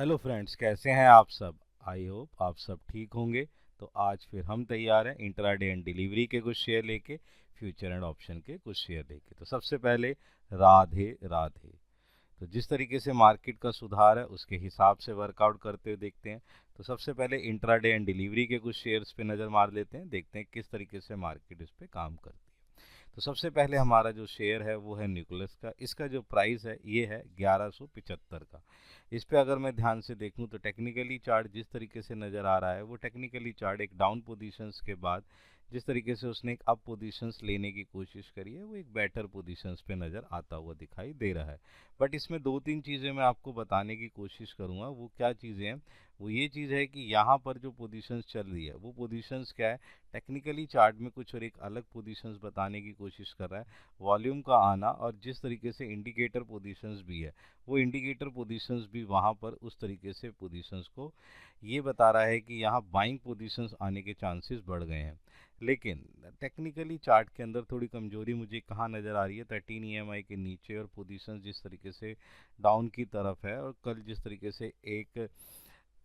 Hello friends, कैसे हैं आप सब। आई होप आप सब ठीक होंगे। तो आज फिर हम तैयार हैं इंट्राडे एंड डिलीवरी के कुछ शेयर लेके, फ्यूचर एंड ऑप्शन के कुछ शेयर लेके। तो सबसे पहले राधे राधे। तो जिस तरीके से मार्केट का सुधार है उसके हिसाब से वर्कआउट करते हुए देखते हैं। तो सबसे पहले इंट्राडे एंड डिलीवरी के कुछ शेयर्स पे नज़र मार लेते हैं, देखते हैं किस तरीके से मार्केट इस पे काम करती है। तो सबसे पहले हमारा जो शेयर है वो है न्यूक्लियस का। इसका जो प्राइस है ये है 1175 का। इस पे अगर मैं ध्यान से देखूं तो टेक्निकली चार्ट जिस तरीके से नज़र आ रहा है वो टेक्निकली चार्ट एक डाउन पोजीशंस के बाद जिस तरीके से उसने एक अप पोजीशंस लेने की कोशिश करी है वो एक बेटर पोजीशंस पे नज़र आता हुआ दिखाई दे रहा है। बट इसमें दो तीन चीज़ें मैं आपको बताने की कोशिश करूँगा। वो क्या चीज़ें हैं? वो ये चीज़ है कि यहाँ पर जो पोजीशंस चल रही है वो पोजीशंस क्या है, टेक्निकली चार्ट में कुछ और एक अलग पोजीशंस बताने की कोशिश कर रहा है। वॉल्यूम का आना और जिस तरीके से इंडिकेटर पोजीशंस भी है वो इंडिकेटर पोजीशंस भी वहाँ पर उस तरीके से पोजीशंस को ये बता रहा है कि यहाँ बाइंग पोजीशंस आने के चांसेस बढ़ गए हैं। लेकिन टेक्निकली चार्ट के अंदर थोड़ी कमजोरी मुझे कहाँ नज़र आ रही है, 13 EMI के नीचे और पोजीशंस जिस तरीके से डाउन की तरफ है और कल जिस तरीके से एक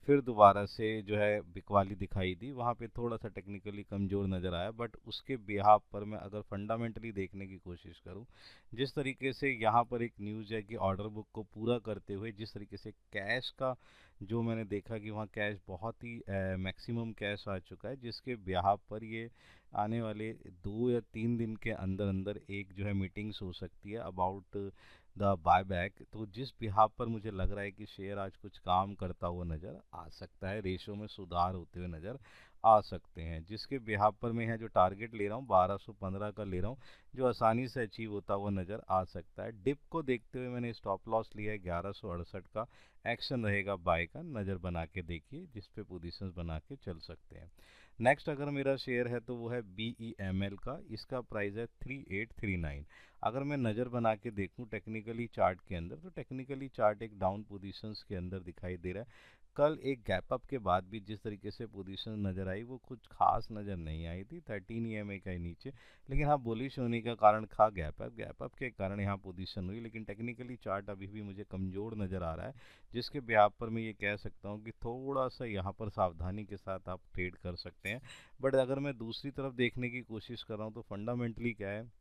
फिर दोबारा से जो है बिकवाली दिखाई दी, वहाँ पे थोड़ा सा टेक्निकली कमज़ोर नज़र आया। बट उसके बिहाफ पर मैं अगर फंडामेंटली देखने की कोशिश करूँ, जिस तरीके से यहाँ पर एक न्यूज़ है कि ऑर्डर बुक को पूरा करते हुए जिस तरीके से कैश का जो मैंने देखा कि वहाँ कैश बहुत ही मैक्सिमम कैश आ चुका है, जिसके बिहाफ पर ये आने वाले 2 या 3 दिन के अंदर अंदर एक जो है मीटिंग्स हो सकती है अबाउट द बायबैक। तो जिस बिहाफ पर मुझे लग रहा है कि शेयर आज कुछ काम करता हुआ नज़र आ सकता है, रेशो में सुधार होते हुए नज़र आ सकते हैं। जिसके बिहाफ पर मैं है जो टारगेट ले रहा हूँ 1215 का ले रहा हूँ, जो आसानी से अचीव होता हुआ नज़र आ सकता है। डिप को देखते हुए मैंने स्टॉप लॉस लिया है 1168 का। एक्शन रहेगा बाय का, नज़र बना के देखिए जिस पे पोजीशंस बना के चल सकते हैं। नेक्स्ट अगर मेरा शेयर है तो वो है BEML का। इसका प्राइस है 3839। अगर मैं नज़र बना के देखूं टेक्निकली चार्ट के अंदर तो टेक्निकली चार्ट एक डाउन पोजीशंस के अंदर दिखाई दे रहा है। कल एक गैप अप के बाद भी जिस तरीके से पोजीशन नज़र आई वो कुछ खास नज़र नहीं आई थी, 13 EMI का ही नीचे। लेकिन हाँ, बुलिश होने का कारण था गैप अप के कारण यहाँ पोजीशन हुई। लेकिन टेक्निकली चार्ट अभी भी मुझे कमज़ोर नज़र आ रहा है, जिसके ब्याह पर मैं ये कह सकता हूँ कि थोड़ा सा यहाँ पर सावधानी के साथ आप ट्रेड कर सकते हैं। बट अगर मैं दूसरी तरफ देखने की कोशिश कर रहा हूँ तो फंडामेंटली क्या है,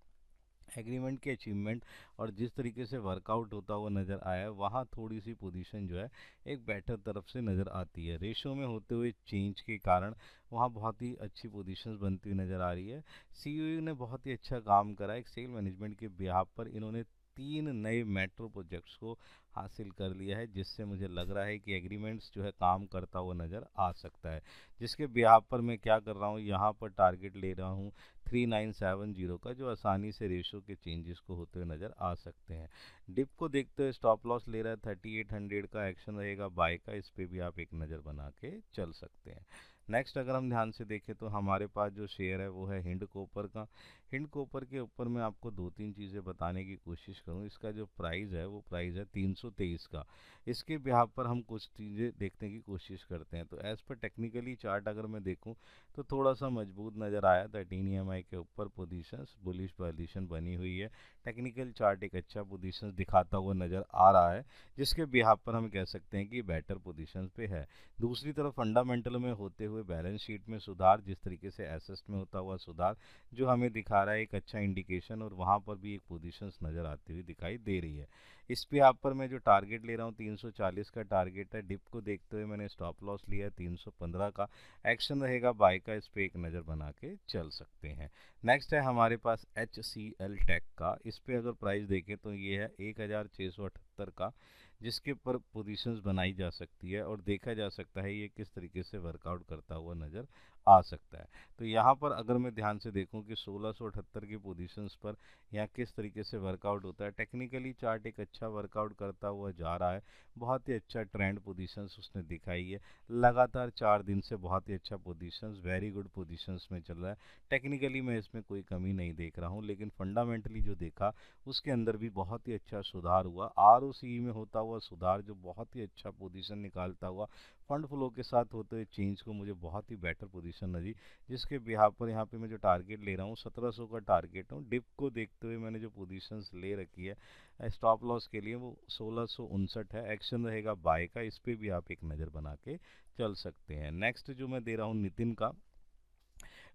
एग्रीमेंट की अचीवमेंट और जिस तरीके से वर्कआउट होता हुआ नज़र आया है वहाँ थोड़ी सी पोजीशन जो है एक बेटर तरफ से नज़र आती है। रेशो में होते हुए चेंज के कारण वहाँ बहुत ही अच्छी पोजीशंस बनती हुई नज़र आ रही है। COU ने बहुत ही अच्छा काम करा। एक सेल मैनेजमेंट के बिहाफ पर इन्होंने 3 नए मेट्रो प्रोजेक्ट्स को हासिल कर लिया है, जिससे मुझे लग रहा है कि एग्रीमेंट्स जो है काम करता हुआ नज़र आ सकता है। जिसके बिहाफ पर मैं क्या कर रहा हूँ, यहाँ पर टारगेट ले रहा हूँ 3970 का, जो आसानी से रेशो के चेंजेस को होते हुए नज़र आ सकते हैं। डिप को देखते हुए स्टॉप लॉस ले रहा है 3800 का। एक्शन रहेगा बाय का, इस पे भी आप एक नज़र बना के चल सकते हैं। नेक्स्ट अगर हम ध्यान से देखें तो हमारे पास जो शेयर है वो है हिंड कोपर का। हिंड कोपर के ऊपर मैं आपको दो तीन चीज़ें बताने की कोशिश करूँ। इसका जो प्राइस है वो प्राइस है 323 का। इसके बिहाफ पर हम कुछ चीज़ें देखने की कोशिश करते हैं। तो एज़ पर टेक्निकली चार्ट अगर मैं देखूँ तो थोड़ा सा मजबूत नज़र आया। 13 EMI के ऊपर पोजीशंस बुलिश पोजीशन बनी हुई है। टेक्निकल चार्ट एक अच्छा पोजीशन दिखाता हुआ नज़र आ रहा है, जिसके बिहाफ पर हम कह सकते हैं कि बेटर पोजीशंस पे है। दूसरी तरफ फंडामेंटल में होते हुए बैलेंस शीट में सुधार, जिस तरीके से एसेट में होता हुआ सुधार जो हमें दिखा रहा है एक अच्छा इंडिकेशन, और वहाँ पर भी एक पोजीशंस नज़र आती हुई दिखाई दे रही है। इस पे आप पर मैं जो टारगेट ले रहा हूँ 340 का टारगेट है। डिप को देखते हुए मैंने स्टॉप लॉस लिया है 315 का। एक्शन रहेगा बाय का, इस पे एक नज़र बना के चल सकते हैं। नेक्स्ट है हमारे पास HCL टेक का। इस पे अगर प्राइस देखें तो ये है 1678 का, जिसके ऊपर पोजीशंस बनाई जा सकती है और देखा जा सकता है ये किस तरीके से वर्कआउट करता हुआ नज़र आ सकता है। तो यहाँ पर अगर मैं ध्यान से देखूँ कि 1678 की पोजीशंस पर यहाँ किस तरीके से वर्कआउट होता है, टेक्निकली चार्ट एक अच्छा वर्कआउट करता हुआ जा रहा है। बहुत ही अच्छा ट्रेंड पोजीशंस उसने दिखाई है। लगातार 4 दिन से बहुत ही अच्छा पोजीशंस, वेरी गुड पोजीशंस में चल रहा है। टेक्निकली मैं इसमें कोई कमी नहीं देख रहा हूँ, लेकिन फंडामेंटली जो देखा उसके अंदर भी बहुत ही अच्छा सुधार हुआ। ROCE में होता हुआ सुधार जो बहुत ही अच्छा पोजीशन निकालता हुआ फंड फ्लो के साथ होते हुए चेंज को मुझे बहुत ही बेटर पोजीशन पोजीशन रही, जिसके बिहार पर यहाँ पे मैं जो टारगेट ले रहा हूँ 1700 का टारगेट हूँ। डिप को देखते हुए मैंने जो पोजीशंस ले रखी है स्टॉप लॉस के लिए वो 1659 है। एक्शन रहेगा बाय का, इस पर भी आप एक नज़र बना के चल सकते हैं। नेक्स्ट जो मैं दे रहा हूँ नितिन का,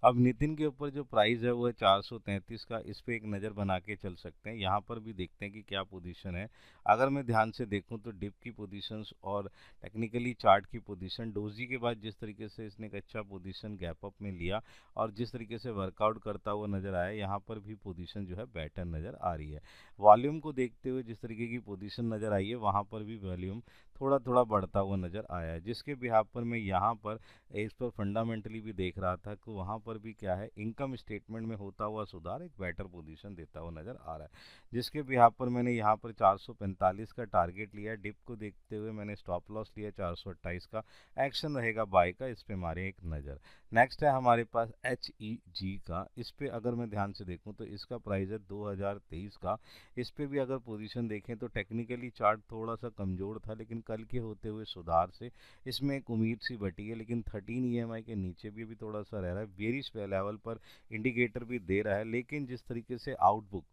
अब नितिन के ऊपर जो प्राइस है वो है 433 का, इस पे एक नज़र बना के चल सकते हैं। यहाँ पर भी देखते हैं कि क्या पोजीशन है। अगर मैं ध्यान से देखूं तो डिप की पोजीशंस और टेक्निकली चार्ट की पोजीशन, डोजी के बाद जिस तरीके से इसने एक अच्छा पोजीशन गैप अप में लिया और जिस तरीके से वर्कआउट करता हुआ नज़र आया, यहाँ पर भी पोजीशन जो है बेटर नज़र आ रही है। वॉल्यूम को देखते हुए जिस तरीके की पोजीशन नज़र आई है, वहाँ पर भी वॉल्यूम थोड़ा थोड़ा बढ़ता हुआ नज़र आया है, जिसके बिहाफ पर मैं यहाँ पर इस पर फंडामेंटली भी देख रहा था कि वहाँ पर भी क्या है, इनकम स्टेटमेंट में होता हुआ सुधार एक बेटर पोजीशन देता हुआ नज़र आ रहा है, जिसके बिहाफ पर मैंने यहाँ पर 445 का टारगेट लिया। डिप को देखते हुए मैंने स्टॉप लॉस लिया 428 का, एक्शन रहेगा बाय का, इस पे मारे एक नज़र। नेक्स्ट है हमारे पास HEG का, इस पे अगर मैं ध्यान से देखूँ तो इसका प्राइस है 2023 का। इस पे भी अगर पोजीशन देखें तो टेक्निकली चार्ट थोड़ा सा कमज़ोर था, लेकिन कल के होते हुए सुधार से इसमें एक उम्मीद सी बटी है। लेकिन 13 EMI के नीचे भी थोड़ा सा रह रहा है, बेरिश लेवल पर इंडिकेटर भी दे रहा है, लेकिन जिस तरीके से आउटबुक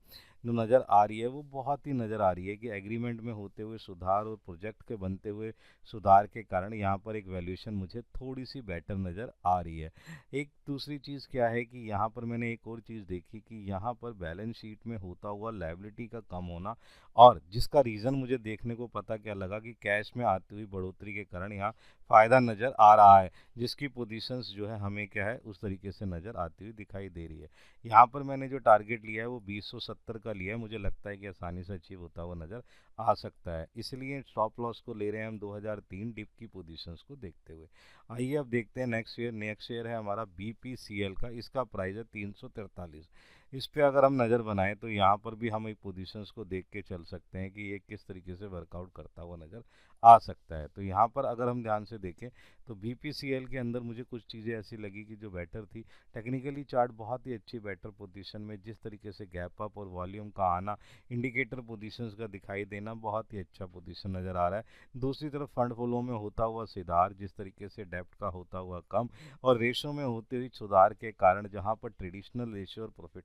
जो नज़र आ रही है वो बहुत ही नज़र आ रही है कि एग्रीमेंट में होते हुए सुधार और प्रोजेक्ट के बनते हुए सुधार के कारण यहाँ पर एक वैल्यूएशन मुझे थोड़ी सी बेटर नज़र आ रही है। एक दूसरी चीज़ क्या है कि यहाँ पर मैंने एक और चीज़ देखी कि यहाँ पर बैलेंस शीट में होता हुआ लायबिलिटी का कम होना, और जिसका रीज़न मुझे देखने को पता क्या लगा कि कैश में आती हुई बढ़ोतरी के कारण यहाँ फ़ायदा नज़र आ रहा है, जिसकी पोजीशंस जो है हमें क्या है उस तरीके से नज़र आती हुई दिखाई दे रही है। यहाँ पर मैंने जो टारगेट लिया है वो 2070 का लिया है, मुझे लगता है कि आसानी से अचीव होता हुआ नज़र आ सकता है, इसलिए स्टॉप लॉस को ले रहे हैं हम 2003 डिप की पोजीशंस को देखते हुए। आइए अब देखते हैं नेक्स्ट शेयर। नेक्स्ट शेयर है हमारा BPCL का, इसका प्राइस है 343। इस पे अगर हम नज़र बनाएं तो यहाँ पर भी हम एक पोजीशंस को देख के चल सकते हैं कि ये किस तरीके से वर्कआउट करता हुआ नज़र आ सकता है। तो यहाँ पर अगर हम ध्यान से देखें तो BPCL के अंदर मुझे कुछ चीज़ें ऐसी लगी कि जो बेटर थी। टेक्निकली चार्ट बहुत ही अच्छी बेटर पोजीशन में, जिस तरीके से गैप अप और वॉल्यूम का आना, इंडिकेटर पोजीशंस का दिखाई देना, बहुत ही अच्छा पोजीशन नज़र आ रहा है। दूसरी तरफ फंड फ्लो में होता हुआ सुधार, जिस तरीके से डेप्थ का होता हुआ कम और रेशो में होते हुए सुधार के कारण जहाँ पर ट्रेडिशनल रेशो और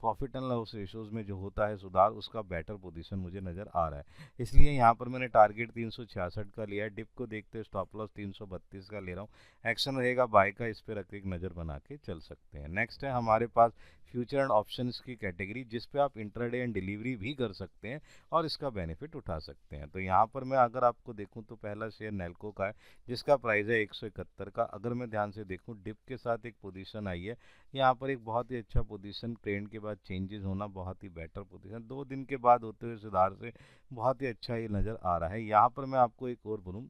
प्रॉफिट एंड लॉस रेशोज में जो होता है सुधार, उसका बेटर पोजीशन मुझे नज़र आ रहा है, इसलिए यहाँ पर मैंने टारगेट 366 का लिया है। डिप को देखते हुए स्टॉप लॉस 332 का ले रहा हूँ, एक्शन रहेगा बाय का, इस पर रख एक नज़र बना के चल सकते हैं। नेक्स्ट है हमारे पास फ्यूचर एंड ऑप्शंस की कैटेगरी, जिस पे आप इंट्राडे एंड डिलीवरी भी कर सकते हैं और इसका बेनिफिट उठा सकते हैं। तो यहाँ पर मैं अगर आपको देखूँ तो पहला शेयर नेल्को का है, जिसका प्राइस है 171 का। अगर मैं ध्यान से देखूँ डिप के साथ एक पोजीशन आई है, यहाँ पर एक बहुत ही अच्छा पोजीशन, ट्रेंड के बाद चेंजेस होना, बहुत ही बेटर पोजीशन 2 दिन के बाद होते हुए सुधार से बहुत ही अच्छा ये नज़र आ रहा है। यहाँ पर मैं आपको एक और बोलूँ,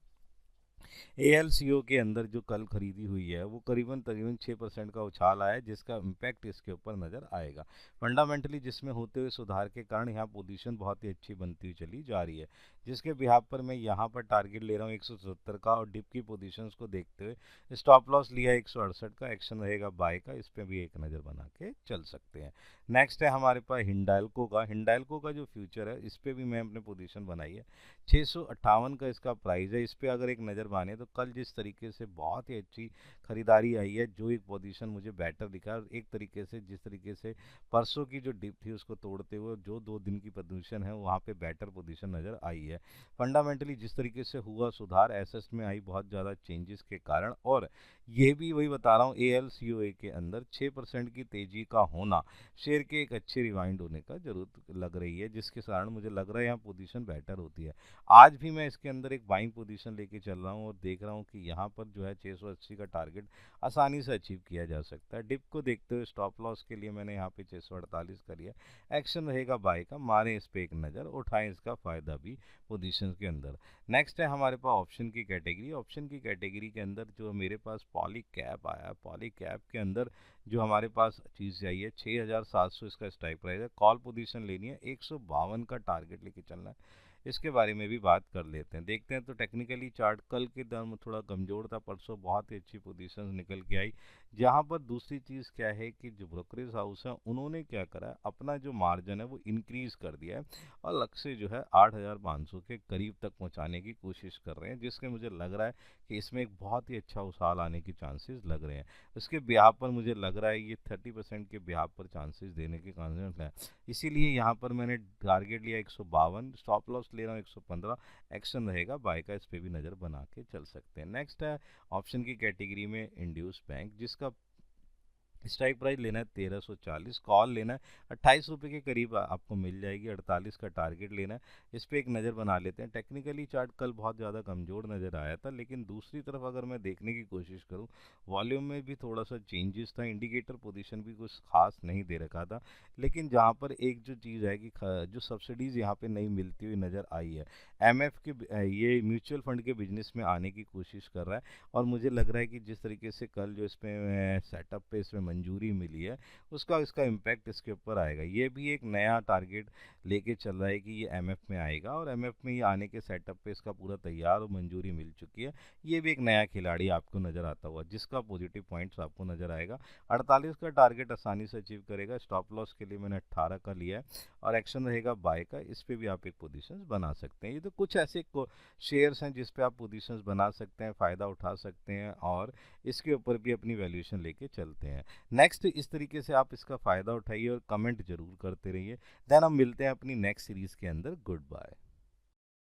ALCO के अंदर जो कल खरीदी हुई है वो करीबन तकरीबन 6% का उछाल आया है, जिसका इम्पैक्ट इसके ऊपर नज़र आएगा। फंडामेंटली जिसमें होते हुए सुधार के कारण यहाँ पोजीशन बहुत ही अच्छी बनती हुई चली जा रही है, जिसके बिहाफ पर मैं यहाँ पर टारगेट ले रहा हूँ 170 का, और डिप की पोजीशंस को देखते हुए स्टॉप लॉस लिया 168 का, एक्शन रहेगा बाय का, इस पर भी एक नज़र बना के चल सकते हैं। नेक्स्ट है हमारे पास हिंडाल्को का। हिंडाल्को का जो फ्यूचर है इस पर भी मैं अपने पोजीशन बनाई है, 658 का इसका प्राइस है। इस पर अगर एक नज़र माने तो कल जिस तरीके से बहुत ही अच्छी खरीदारी आई है, जो एक पोजीशन मुझे बेटर दिखा, और एक तरीके से जिस तरीके से परसों की जो डिप थी उसको तोड़ते हुए जो 2 दिन की पोजीशन है वहाँ पे बेटर पोजीशन नज़र आई है। फंडामेंटली जिस तरीके से हुआ सुधार, एसेस में आई बहुत ज़्यादा चेंजेस के कारण, और ये भी वही बता रहा हूँ ALCOA के अंदर 6% की तेज़ी का होना शेयर के एक अच्छे रिवाइंड होने का जरूरत लग रही है, जिसके कारण मुझे लग रहा है यहाँ पोजीशन बेटर होती है। आज भी मैं इसके अंदर एक बाइंग पोजीशन लेके चल रहा हूँ और देख रहा हूँ कि यहाँ पर जो है 680 का टारगेट आसानी से अचीव किया जा सकता है। डिप को देखते हुए स्टॉप लॉस के लिए मैंने यहाँ पे 648 का लिया, एक्शन रहेगा बाय का, मारें इस पे एक नज़र, उठाएं इसका फ़ायदा भी पोजीशन के अंदर। नेक्स्ट है हमारे पास ऑप्शन की कैटेगरी। ऑप्शन की कैटेगरी के अंदर जो मेरे पास पॉली कैप आया, पॉली कैप के अंदर जो हमारे पास चीज़ चाहिए 6700 इसका स्ट्राइक प्राइस है, कॉल पोजीशन लेनी है, 152 का टारगेट लेके चलना है, इसके बारे में भी बात कर लेते हैं। देखते हैं तो टेक्निकली चार्ट कल के दिन थोड़ा कमज़ोर था, परसों बहुत ही अच्छी पोजीशंस निकल के आई। जहाँ पर दूसरी चीज़ क्या है कि जो ब्रोकरेज हाउस है उन्होंने क्या करा है, अपना जो मार्जिन है वो इंक्रीज़ कर दिया है और लक्ष्य जो है 8,500 के करीब तक पहुँचाने की कोशिश कर रहे हैं, जिसके मुझे लग रहा है कि इसमें एक बहुत ही अच्छा उछाल आने की चांसेस लग रहे हैं। इसके ब्याह पर मुझे लग रहा है ये 30% के ब्याह पर चांसेस देने के कॉन्फिडेंस है। इसीलिए यहाँ पर मैंने टारगेट लिया 152, स्टॉप लॉस ले रहा हूँ 115, एक्शन रहेगा बाय का, इस पे भी नज़र बना के चल सकते हैं। नेक्स्ट है ऑप्शन की कैटेगरी में इंड्यूस बैंक, जिसका स्ट्राइक प्राइस लेना है 1340, कॉल लेना है 28 रुपये के करीब आपको मिल जाएगी, 48 का टारगेट लेना है। इस पर एक नज़र बना लेते हैं। टेक्निकली चार्ट कल बहुत ज़्यादा कमज़ोर नज़र आया था, लेकिन दूसरी तरफ अगर मैं देखने की कोशिश करूं, वॉल्यूम में भी थोड़ा सा चेंजेस था, इंडिकेटर पोजीशन भी कुछ खास नहीं दे रखा था। लेकिन जहां पर एक जो चीज़ है कि जो सब्सिडीज़ यहाँ पे नहीं मिलती हुई नज़र आई है, एमएफ के ये म्यूचुअल फंड के बिजनेस में आने की कोशिश कर रहा है। और मुझे लग रहा है कि जिस तरीके से कल जो इसमें सेटअप पे इसमें मंजूरी मिली है, उसका इसका इम्पैक्ट इसके ऊपर आएगा। ये भी एक नया टारगेट लेके चल रहा है कि ये एमएफ में आएगा, और एमएफ में ये आने के सेटअप पे इसका पूरा तैयार और मंजूरी मिल चुकी है। ये भी एक नया खिलाड़ी आपको नज़र आता हुआ, जिसका पॉजिटिव पॉइंट्स आपको नज़र आएगा। 48 का टारगेट आसानी से अचीव करेगा। स्टॉप लॉस के लिए मैंने 18 का लिया है और एक्शन रहेगा बाय का, इस पे भी आप एक पोजीशन बना सकते हैं। ये तो कुछ ऐसे शेयर्स हैं जिस पे आप पोजीशंस बना सकते हैं, फ़ायदा उठा सकते हैं और इसके ऊपर भी अपनी वैल्यूएशन लेके चलते हैं। नेक्स्ट इस तरीके से आप इसका फ़ायदा उठाइए और कमेंट जरूर करते रहिए। देन हम मिलते हैं अपनी नेक्स्ट सीरीज़ के अंदर। Good bye.